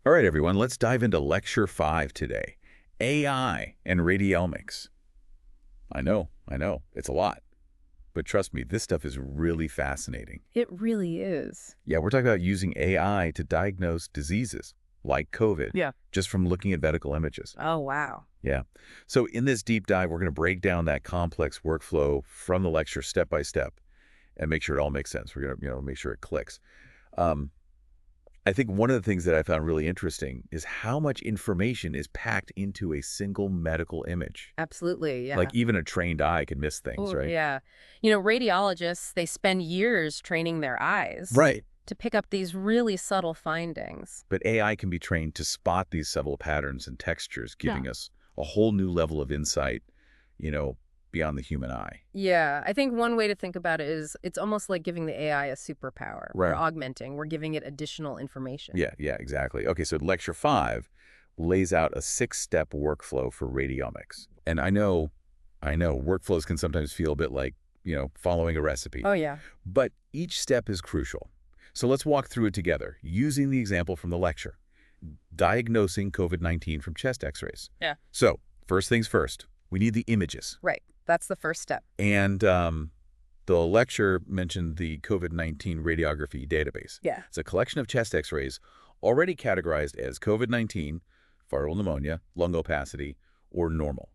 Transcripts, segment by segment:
All right, everyone, let's dive into Lecture 5 today. AI and radiomics. I know, it's a lot. But trust me, this stuff is really fascinating. It really is. Yeah, we're talking about using AI to diagnose diseases like COVID, Yeah. just from looking at medical images. Oh, wow. Yeah. So in this deep dive, we're going to break down that complex workflow from the lecture step by step and make sure it all makes sense. We're going to make sure it clicks. Um, I think one of the things that I found really interesting is how much information is packed into a single medical image. Absolutely, yeah. Like even a trained eye can miss things, Oh, right? yeah. Radiologists, they spend years training their eyes Right. to pick up these really subtle findings. But AI can be trained to spot these subtle patterns and textures, giving us a whole new level of insight, you know, beyond the human eye. Yeah, I think one way to think about it is it's almost like giving the AI a superpower. Right. We're augmenting. We're giving it additional information. Yeah, exactly. Okay, so Lecture 5 lays out a 6-step workflow for radiomics. And I know workflows can sometimes feel a bit like, following a recipe. Oh, yeah. But each step is crucial. So let's walk through it together, using the example from the lecture. Diagnosing COVID-19 from chest x-rays. Yeah. So, first things first, we need the images. Right. That's the first step. And the lecture mentioned the COVID-19 Radiography Database. Yeah. It's a collection of chest x-rays already categorized as COVID-19, viral pneumonia, lung opacity, or normal.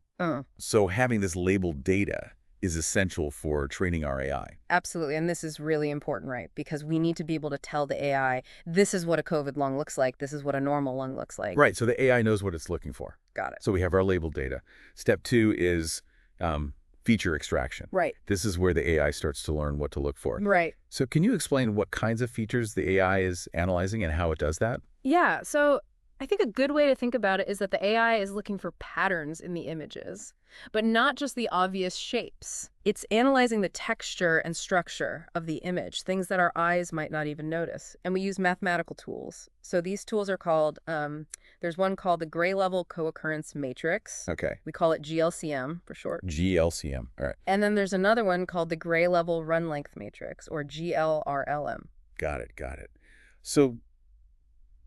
So having this labeled data is essential for training our AI. Absolutely. And this is really important, right? Because we need to be able to tell the AI, this is what a COVID lung looks like. This is what a normal lung looks like. Right. So the AI knows what it's looking for. Got it. So we have our labeled data. Step 2 is feature extraction. Right. This is where the AI starts to learn what to look for. Right. So can you explain what kinds of features the AI is analyzing and how it does that? Yeah. So I think a good way to think about it is that the AI is looking for patterns in the images, but not just the obvious shapes. It's analyzing the texture and structure of the image, things that our eyes might not even notice. And we use mathematical tools. So these tools are called, there's one called the gray level Co-occurrence Matrix. Okay. We call it GLCM for short. GLCM. All right. And then there's another one called the gray level run length matrix, or GLRLM. Got it. So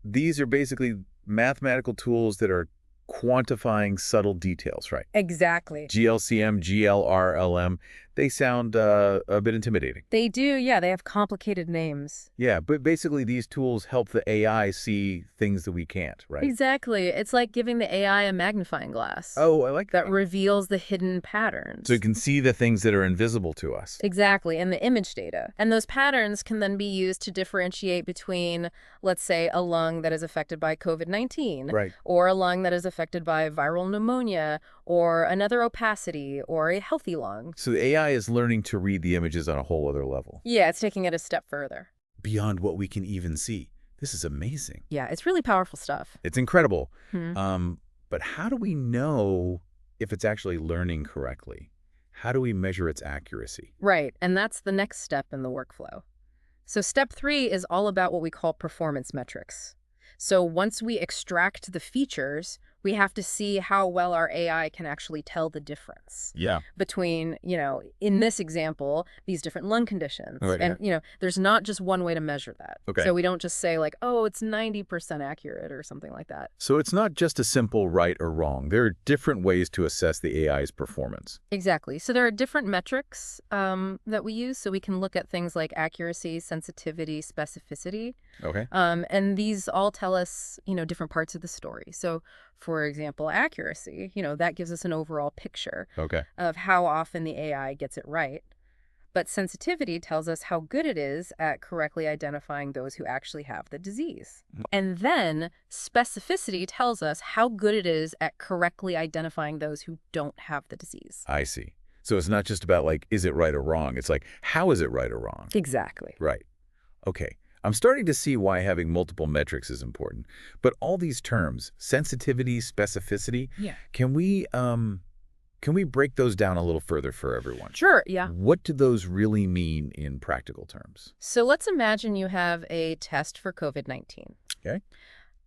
these are basically mathematical tools that are quantifying subtle details, right? Exactly. GLCM, GLRLM, they sound a bit intimidating. They do, yeah. They have complicated names. Yeah, but basically these tools help the AI see things that we can't, right? Exactly. It's like giving the AI a magnifying glass. Oh, I like that that. reveals the hidden patterns. So you can see the things that are invisible to us. Exactly, and the image data. And those patterns can then be used to differentiate between, let's say, a lung that is affected by COVID-19, Right. or a lung that is affected by viral pneumonia, or another opacity, or a healthy lung. So the AI is learning to read the images on a whole other level. Yeah, it's taking it a step further. Beyond what we can even see. This is amazing. Yeah, it's really powerful stuff. It's incredible. Hmm. But how do we know if it's actually learning correctly? How do we measure its accuracy? Right, and that's the next step in the workflow. So step 3 is all about what we call performance metrics. So once we extract the features, we have to see how well our AI can actually tell the difference between, in this example, these different lung conditions. Right, and, there's not just one way to measure that. Okay. So we don't just say like, oh, it's 90% accurate or something like that. So it's not just a simple right or wrong. There are different ways to assess the AI's performance. Exactly. So there are different metrics that we use. So we can look at things like accuracy, sensitivity, specificity. Okay. And these all tell us, different parts of the story. So, for example, accuracy, that gives us an overall picture of how often the AI gets it right. But sensitivity tells us how good it is at correctly identifying those who actually have the disease. And then specificity tells us how good it is at correctly identifying those who don't have the disease. I see. So it's not just about like, is it right or wrong? It's like, how is it right or wrong? Exactly. Right. Okay. I'm starting to see why having multiple metrics is important. But all these terms, sensitivity, specificity, can we break those down a little further for everyone? Sure, yeah. What do those really mean in practical terms? So let's imagine you have a test for COVID-19. Okay.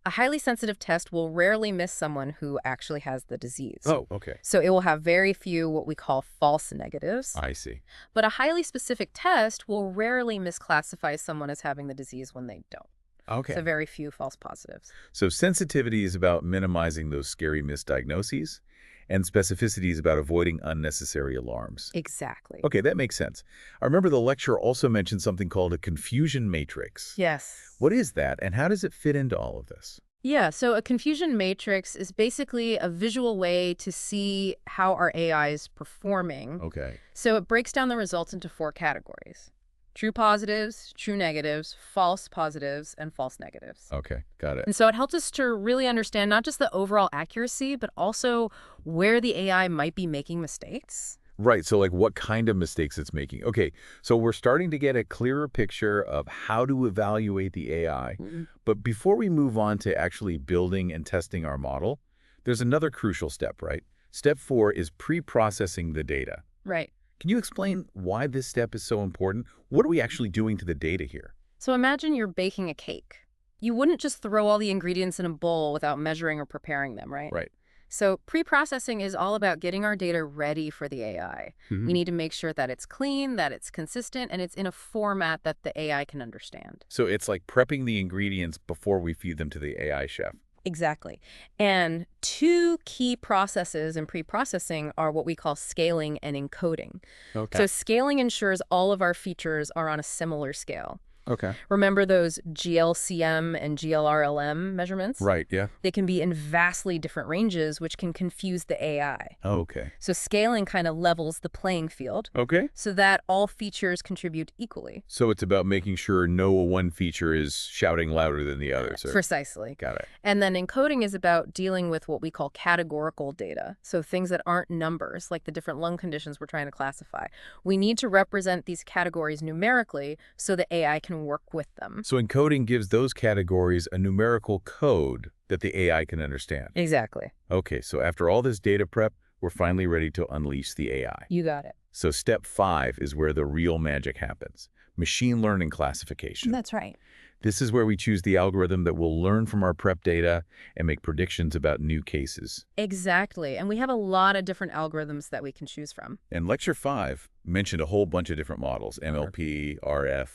A highly sensitive test will rarely miss someone who actually has the disease. Oh, okay. So it will have very few what we call false negatives. I see. But a highly specific test will rarely misclassify someone as having the disease when they don't. Okay. So very few false positives. So sensitivity is about minimizing those scary misdiagnoses, and specificity is about avoiding unnecessary alarms. Exactly. Okay, that makes sense. I remember the lecturer also mentioned something called a confusion matrix. Yes. What is that, and how does it fit into all of this? Yeah, so a confusion matrix is basically a visual way to see how our AI is performing. Okay. So it breaks down the results into 4 categories: true positives, true negatives, false positives, and false negatives. Okay, got it. And so it helps us to really understand not just the overall accuracy, but also where the AI might be making mistakes. Right, so like what kind of mistakes it's making. Okay, so we're starting to get a clearer picture of how to evaluate the AI. Mhm. But before we move on to actually building and testing our model, there's another crucial step, right? Step 4 is pre-processing the data. Right. Can you explain why this step is so important? What are we actually doing to the data here? So imagine you're baking a cake. You wouldn't just throw all the ingredients in a bowl without measuring or preparing them, right? Right. So pre-processing is all about getting our data ready for the AI. We need to make sure that it's clean, that it's consistent, and it's in a format that the AI can understand. So it's like prepping the ingredients before we feed them to the AI chef. Exactly. And 2 key processes in pre-processing are what we call scaling and encoding. Okay. So scaling ensures all of our features are on a similar scale. Okay. Remember those GLCM and GLRLM measurements? Right, yeah. They can be in vastly different ranges, which can confuse the AI. Oh, okay. So scaling kind of levels the playing field Okay. so that all features contribute equally. So it's about making sure no one feature is shouting louder than the others. Precisely. Got it. And then encoding is about dealing with what we call categorical data, so things that aren't numbers, like the different lung conditions we're trying to classify. We need to represent these categories numerically so the AI can work with them. So encoding gives those categories a numerical code that the AI can understand. Exactly. Okay, so after all this data prep, we're finally ready to unleash the AI. You got it. So step 5 is where the real magic happens. Machine learning classification. That's right. This is where we choose the algorithm that will learn from our prep data and make predictions about new cases. Exactly. And we have a lot of different algorithms that we can choose from. And lecture 5 mentioned a whole bunch of different models: MLP, RF,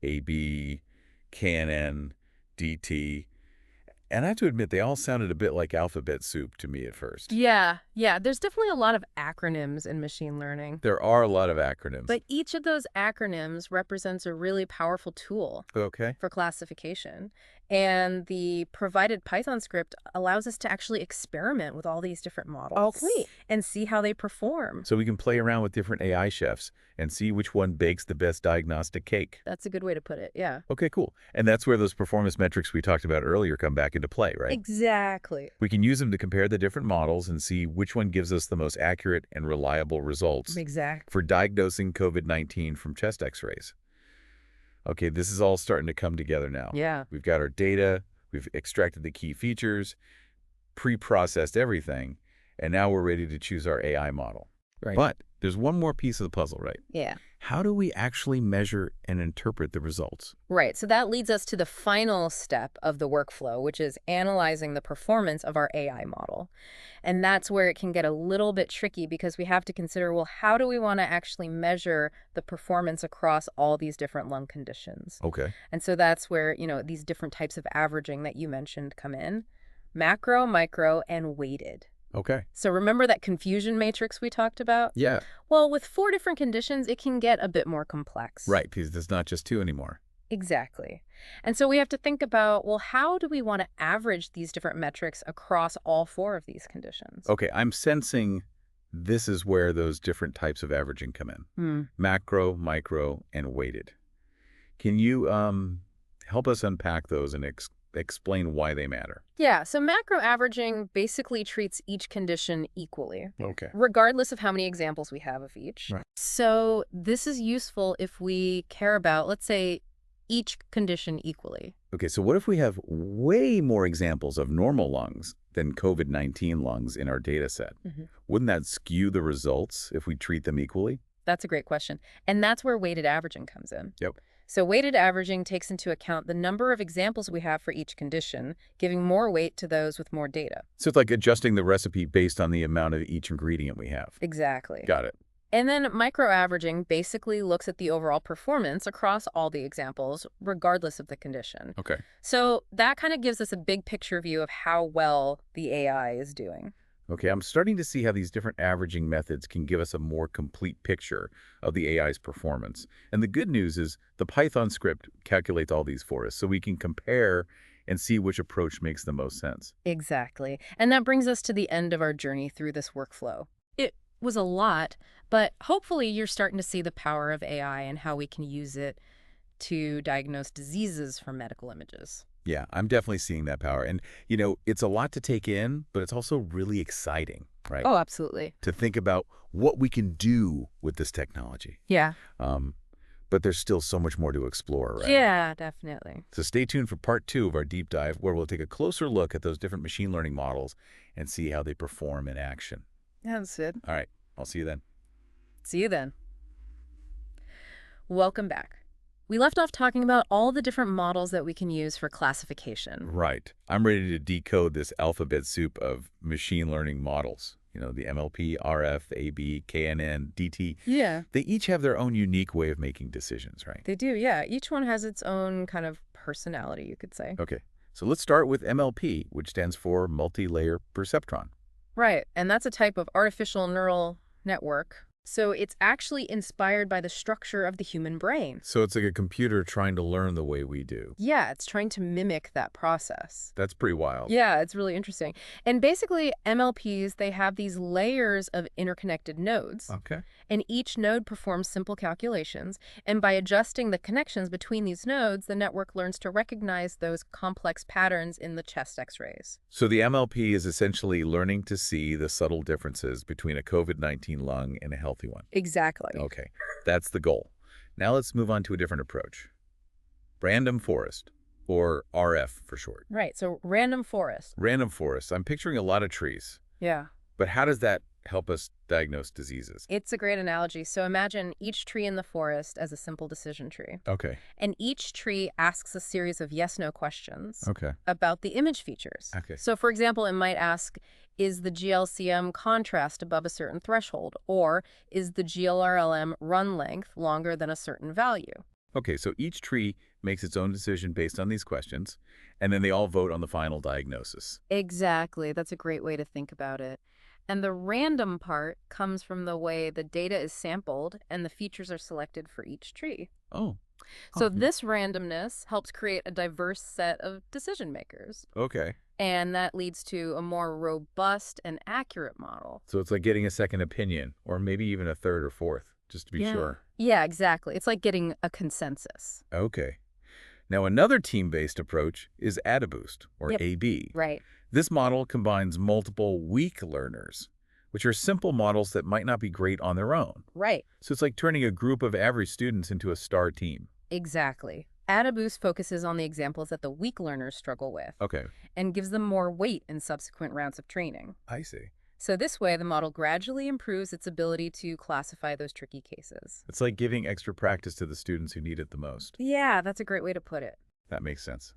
AB, KNN, DT. And I have to admit, they all sounded a bit like alphabet soup to me at first. Yeah. There's definitely a lot of acronyms in machine learning. There are a lot of acronyms. But each of those acronyms represents a really powerful tool Okay. for classification. And the provided Python script allows us to actually experiment with all these different models. And see how they perform. So we can play around with different AI chefs and see which one bakes the best diagnostic cake. That's a good way to put it, yeah. Okay, cool. And that's where those performance metrics we talked about earlier come back into play, right? Exactly. We can use them to compare the different models and see which one gives us the most accurate and reliable results Exactly. for diagnosing COVID-19 from chest x-rays. Okay, this is all starting to come together now. Yeah. We've got our data, we've extracted the key features, pre-processed everything, and now we're ready to choose our AI model. Right. But there's one more piece of the puzzle, right? Yeah. How do we actually measure and interpret the results? Right. So that leads us to the final step of the workflow, which is analyzing the performance of our AI model. And that's where it can get a little bit tricky because we have to consider, well, how do we want to actually measure the performance across all these different lung conditions? Okay. And so that's where, these different types of averaging that you mentioned come in: macro, micro, and weighted. Okay. So remember that confusion matrix we talked about? Yeah. Well, with 4 different conditions, it can get a bit more complex. Right, because there's not just 2 anymore. Exactly. And so we have to think about, well, how do we want to average these different metrics across all 4 of these conditions? Okay, I'm sensing this is where those different types of averaging come in. Macro, micro, and weighted. Can you help us unpack those and explain why they matter? Yeah, so macro averaging basically treats each condition equally, Okay. regardless of how many examples we have of each. Right. So this is useful if we care about, let's say, each condition equally. Okay, so what if we have way more examples of normal lungs than COVID-19 lungs in our data set? Wouldn't that skew the results if we treat them equally? That's a great question. And that's where weighted averaging comes in. Yep. So weighted averaging takes into account the number of examples we have for each condition, giving more weight to those with more data. So it's like adjusting the recipe based on the amount of each ingredient we have. Exactly. Got it. And then microaveraging basically looks at the overall performance across all the examples, regardless of the condition. Okay. So that kind of gives us a big picture view of how well the AI is doing. Okay, I'm starting to see how these different averaging methods can give us a more complete picture of the AI's performance. And the good news is the Python script calculates all these for us, so we can compare and see which approach makes the most sense. Exactly. And that brings us to the end of our journey through this workflow. It was a lot, but hopefully you're starting to see the power of AI and how we can use it to diagnose diseases from medical images. Yeah, I'm definitely seeing that power. And, it's a lot to take in, but it's also really exciting, right? Oh, absolutely. To think about what we can do with this technology. Yeah. But there's still so much more to explore, right? Yeah, definitely. So stay tuned for part 2 of our deep dive, where we'll take a closer look at those different machine learning models and see how they perform in action. That's it. All right, I'll see you then. See you then. Welcome back. We left off talking about all the different models that we can use for classification. Right. I'm ready to decode this alphabet soup of machine learning models. The MLP, RF, AB, KNN, DT. Yeah. They each have their own unique way of making decisions, right? They do, yeah. Each one has its own kind of personality, you could say. Okay. So let's start with MLP, which stands for multi-layer perceptron. Right. And that's a type of artificial neural network. So it's actually inspired by the structure of the human brain. So it's like a computer trying to learn the way we do. Yeah, it's trying to mimic that process. That's pretty wild. Yeah, it's really interesting. And basically, MLPs, they have these layers of interconnected nodes. Okay. And each node performs simple calculations. And by adjusting the connections between these nodes, the network learns to recognize those complex patterns in the chest X-rays. So the MLP is essentially learning to see the subtle differences between a COVID-19 lung and a healthy one. Exactly. Okay, that's the goal. Now let's move on to a different approach. Random forest, or RF for short. Right, so random forest. Random forest. I'm picturing a lot of trees. Yeah. But how does that help us diagnose diseases? It's a great analogy. So imagine each tree in the forest as a simple decision tree. Okay. And each tree asks a series of yes-no questions Okay. about the image features. Okay. So for example, it might ask, is the GLCM contrast above a certain threshold? Or is the GLRLM run length longer than a certain value? Okay, so each tree makes its own decision based on these questions, and then they all vote on the final diagnosis. Exactly. That's a great way to think about it. And the random part comes from the way the data is sampled and the features are selected for each tree. Oh. So this randomness helps create a diverse set of decision makers. Okay. And that leads to a more robust and accurate model. So it's like getting a second opinion, or maybe even a third or fourth, just to be sure. Yeah, exactly. It's like getting a consensus. Okay. Now another team-based approach is AdaBoost, or AB. Right. This model combines multiple weak learners, which are simple models that might not be great on their own. Right. So it's like turning a group of average students into a star team. Exactly. AdaBoost focuses on the examples that the weak learners struggle with. Okay. And gives them more weight in subsequent rounds of training. I see. So this way, the model gradually improves its ability to classify those tricky cases. It's like giving extra practice to the students who need it the most. Yeah, that's a great way to put it. That makes sense.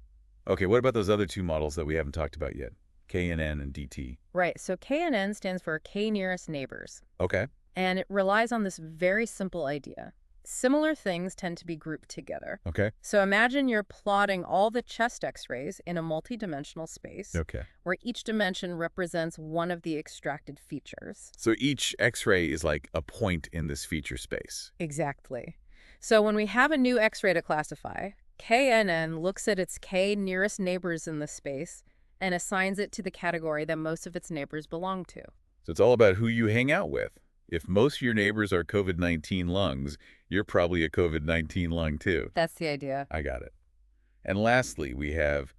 Okay, what about those other two models that we haven't talked about yet? KNN and DT. Right, so KNN stands for K nearest neighbors. Okay. And it relies on this very simple idea. Similar things tend to be grouped together. Okay. So imagine you're plotting all the chest X-rays in a multi-dimensional space. Okay. Where each dimension represents one of the extracted features. So each X-ray is like a point in this feature space. Exactly. So when we have a new X-ray to classify, KNN looks at its K nearest neighbors in the space and assigns it to the category that most of its neighbors belong to. So it's all about who you hang out with. If most of your neighbors are COVID-19 lungs, you're probably a COVID-19 lung too. That's the idea. I got it. And lastly, we have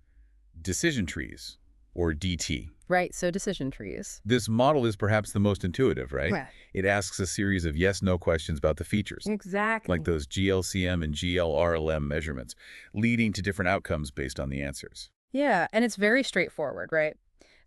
decision trees, or DT. Right, so decision trees. This model is perhaps the most intuitive, right? Right. It asks a series of yes-no questions about the features. Exactly. Like those GLCM and GLRLM measurements, leading to different outcomes based on the answers. Yeah, and it's very straightforward, right?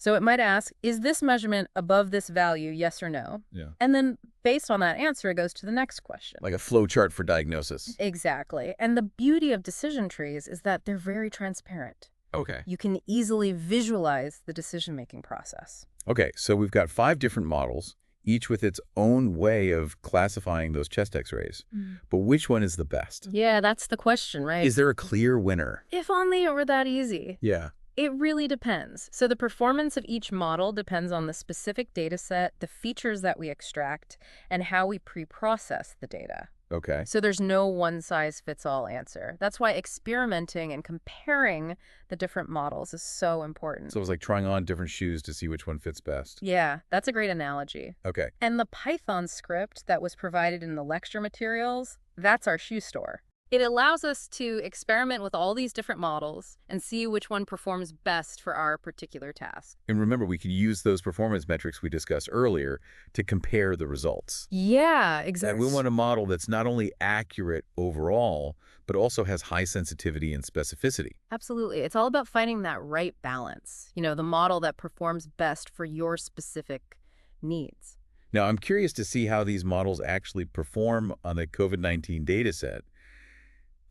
So it might ask, is this measurement above this value, yes or no? Yeah. And then based on that answer, it goes to the next question. Like a flow chart for diagnosis. Exactly. And the beauty of decision trees is that they're very transparent. Okay. You can easily visualize the decision-making process. Okay, so we've got 5 different models, each with its own way of classifying those chest x-rays. But which one is the best? Yeah, that's the question, right? Is there a clear winner? If only it were that easy. Yeah. It really depends. So the performance of each model depends on the specific data set, the features that we extract, and how we pre-process the data. Okay. So there's no one-size-fits-all answer. That's why experimenting and comparing the different models is so important. So it's like trying on different shoes to see which one fits best. Yeah, that's a great analogy. Okay. And the Python script that was provided in the lecture materials, that's our shoe store. It allows us to experiment with all these different models and see which one performs best for our particular task. And remember, we can use those performance metrics we discussed earlier to compare the results. Yeah, exactly. And we want a model that's not only accurate overall, but also has high sensitivity and specificity. Absolutely. It's all about finding that right balance, the model that performs best for your specific needs. Now, I'm curious to see how these models actually perform on the COVID-19 data set.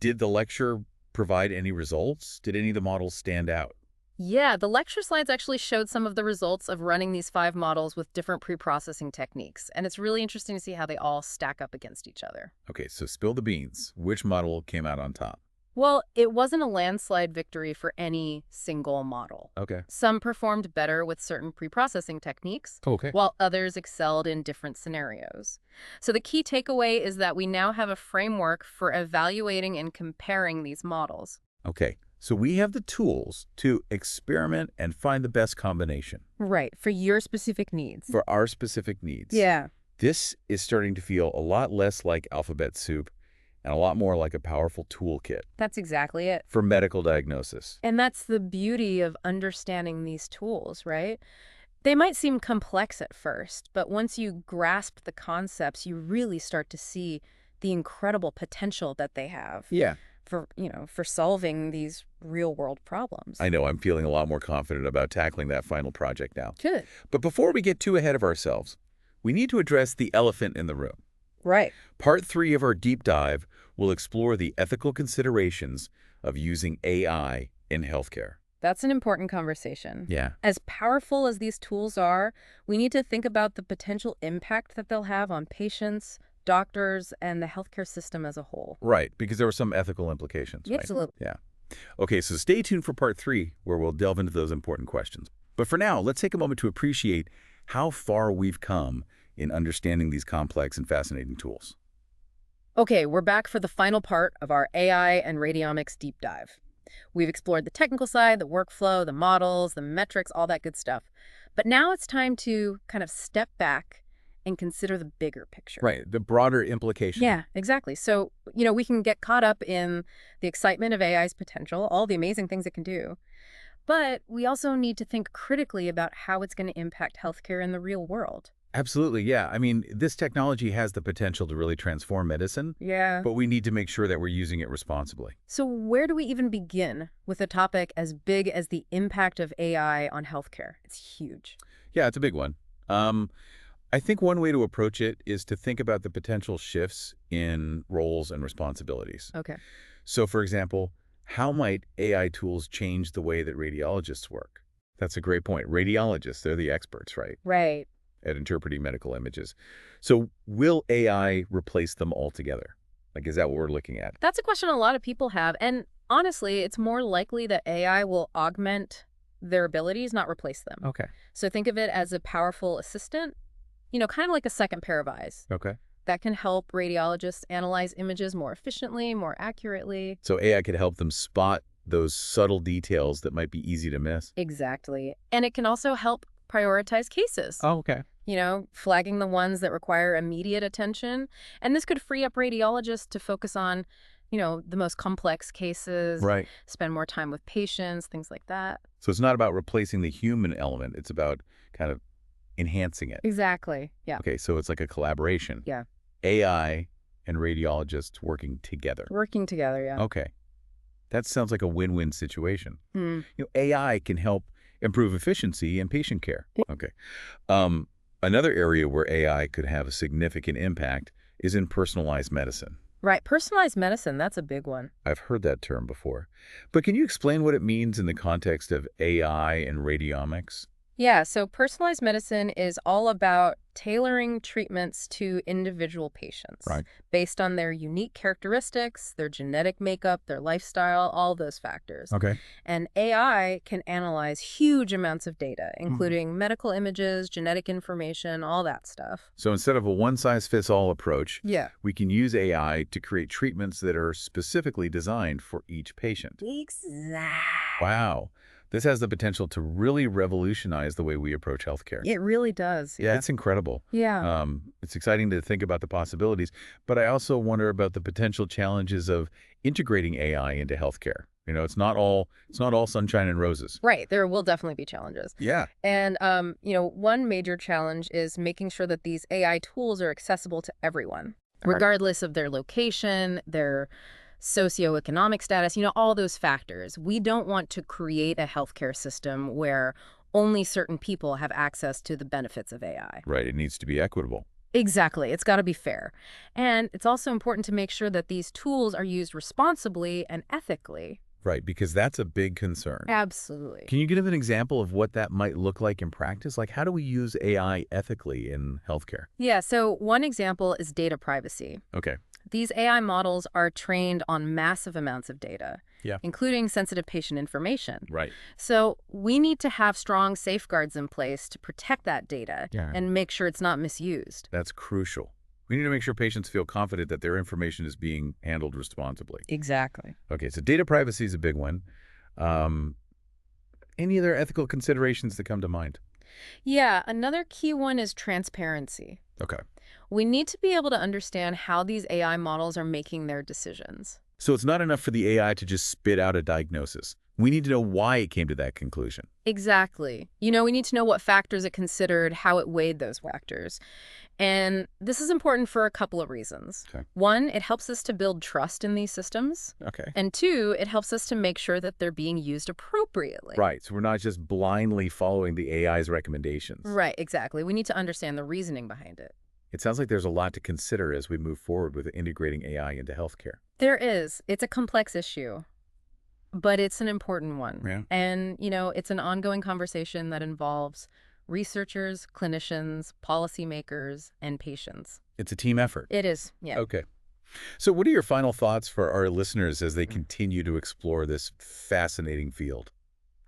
Did the lecture provide any results? Did any of the models stand out? Yeah, the lecture slides actually showed some of the results of running these 5 models with different pre-processing techniques. And it's really interesting to see how they all stack up against each other. Okay, so spill the beans. Which model came out on top? Well, it wasn't a landslide victory for any single model. Okay. Some performed better with certain pre-processing techniques, Okay. while others excelled in different scenarios. So the key takeaway is that we now have a framework for evaluating and comparing these models. Okay, so we have the tools to experiment and find the best combination. Right, for your specific needs. For our specific needs. Yeah. This is starting to feel a lot less like alphabet soup and a lot more like a powerful toolkit That's exactly it. for medical diagnosis. And that's the beauty of understanding these tools, right? They might seem complex at first, but once you grasp the concepts, you really start to see the incredible potential that they have. Yeah. For solving these real-world problems. I know, I'm feeling a lot more confident about tackling that final project now. Good. But before we get too ahead of ourselves, we need to address the elephant in the room. Right. Part 3 of our deep dive will explore the ethical considerations of using AI in healthcare. That's an important conversation. Yeah. As powerful as these tools are, we need to think about the potential impact that they'll have on patients, doctors, and the healthcare system as a whole. Right, because there were some ethical implications, right? Absolutely. Yeah. Okay, so stay tuned for part 3, where we'll delve into those important questions. But for now, let's take a moment to appreciate how far we've come in understanding these complex and fascinating tools. Okay, we're back for the final part of our AI and radiomics deep dive. We've explored the technical side, the workflow, the models, the metrics, all that good stuff. But now it's time to kind of step back and consider the bigger picture. Right, the broader implication. Yeah, exactly. So, we can get caught up in the excitement of AI's potential, all the amazing things it can do. But we also need to think critically about how it's going to impact healthcare in the real world. Absolutely, yeah. I mean, this technology has the potential to really transform medicine. Yeah. But we need to make sure that we're using it responsibly. So where do we even begin with a topic as big as the impact of AI on healthcare? It's huge. Yeah, it's a big one. I think one way to approach it is to think about the potential shifts in roles and responsibilities. Okay. So, for example, how might AI tools change the way that radiologists work? That's a great point. Radiologists, they're the experts, right? Right. At interpreting medical images. So will AI replace them altogether? Like, is that what we're looking at? That's a question a lot of people have. And honestly, it's more likely that AI will augment their abilities, not replace them. Okay. So think of it as a powerful assistant, kind of like a second pair of eyes. Okay. That can help radiologists analyze images more efficiently, more accurately. So AI could help them spot those subtle details that might be easy to miss. Exactly. And it can also help prioritize cases. Oh, okay. Flagging the ones that require immediate attention. And this could free up radiologists to focus on, the most complex cases. Right. Spend more time with patients, things like that. So it's not about replacing the human element. It's about kind of enhancing it. Exactly. Yeah. Okay, so it's like a collaboration. Yeah. AI and radiologists working together. Working together, yeah. Okay. That sounds like a win-win situation. Hmm. AI can help improve efficiency in patient care. Okay. Another area where AI could have a significant impact is in personalized medicine. Right. Personalized medicine, that's a big one. I've heard that term before. But can you explain what it means in the context of AI and radiomics? Yeah, so personalized medicine is all about tailoring treatments to individual patients Right. based on their unique characteristics, their genetic makeup, their lifestyle, all those factors. Okay. And AI can analyze huge amounts of data, Mhm. including medical images, genetic information, all that stuff. So instead of a one-size-fits-all approach, Yeah. we can use AI to create treatments that are specifically designed for each patient. Exactly. Wow. This has the potential to really revolutionize the way we approach healthcare. It really does. Yeah, Yeah. it's incredible. Yeah. It's exciting to think about the possibilities, but I also wonder about the potential challenges of integrating AI into healthcare. It's not all sunshine and roses. Right. There will definitely be challenges. Yeah. And, one major challenge is making sure that these AI tools are accessible to everyone, All right. regardless of their location, their socioeconomic status, all those factors. We don't want to create a healthcare system where only certain people have access to the benefits of AI. Right. It needs to be equitable. Exactly. It's got to be fair. And it's also important to make sure that these tools are used responsibly and ethically. Right, because that's a big concern. Absolutely. Can you give an example of what that might look like in practice? Like, how do we use AI ethically in healthcare? Yeah, so one example is data privacy. Okay. These AI models are trained on massive amounts of data, Yeah. including sensitive patient information. Right. So we need to have strong safeguards in place to protect that data Yeah. and make sure it's not misused. That's crucial. We need to make sure patients feel confident that their information is being handled responsibly. Exactly. Okay, so data privacy is a big one. Um, any other ethical considerations that come to mind? Yeah, another key one is transparency. Okay. We need to be able to understand how these AI models are making their decisions. So it's not enough for the AI to just spit out a diagnosis. We need to know why it came to that conclusion. Exactly. We need to know what factors it considered, how it weighed those factors. And this is important for a couple of reasons. Okay. One, it helps us to build trust in these systems. Okay. And two, it helps us to make sure that they're being used appropriately. Right, so we're not just blindly following the AI's recommendations. Right, exactly. We need to understand the reasoning behind it. It sounds like there's a lot to consider as we move forward with integrating AI into healthcare. There is. It's a complex issue, but it's an important one. Yeah. And, it's an ongoing conversation that involves researchers, clinicians, policymakers, and patients. It's a team effort. It is, yeah. Okay. So what are your final thoughts for our listeners as they continue to explore this fascinating field?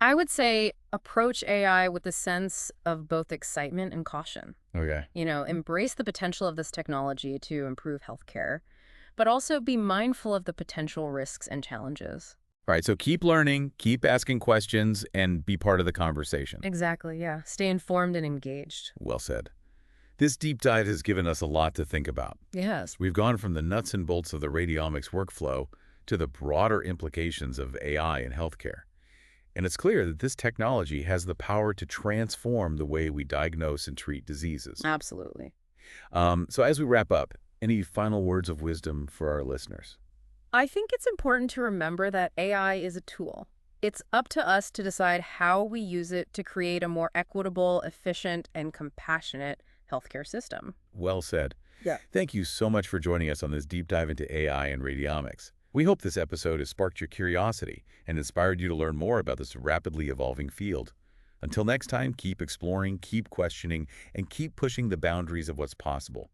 I would say approach AI with a sense of both excitement and caution. Okay. Embrace the potential of this technology to improve healthcare, but also be mindful of the potential risks and challenges. All right, so keep learning, keep asking questions, and be part of the conversation. Exactly, yeah. Stay informed and engaged. Well said. This deep dive has given us a lot to think about. Yes. We've gone from the nuts and bolts of the radiomics workflow to the broader implications of AI in healthcare. And it's clear that this technology has the power to transform the way we diagnose and treat diseases. Absolutely. So as we wrap up, any final words of wisdom for our listeners? I think it's important to remember that AI is a tool. It's up to us to decide how we use it to create a more equitable, efficient, and compassionate healthcare system. Well said. Yeah. Thank you so much for joining us on this deep dive into AI and radiomics. We hope this episode has sparked your curiosity and inspired you to learn more about this rapidly evolving field. Until next time, keep exploring, keep questioning, and keep pushing the boundaries of what's possible.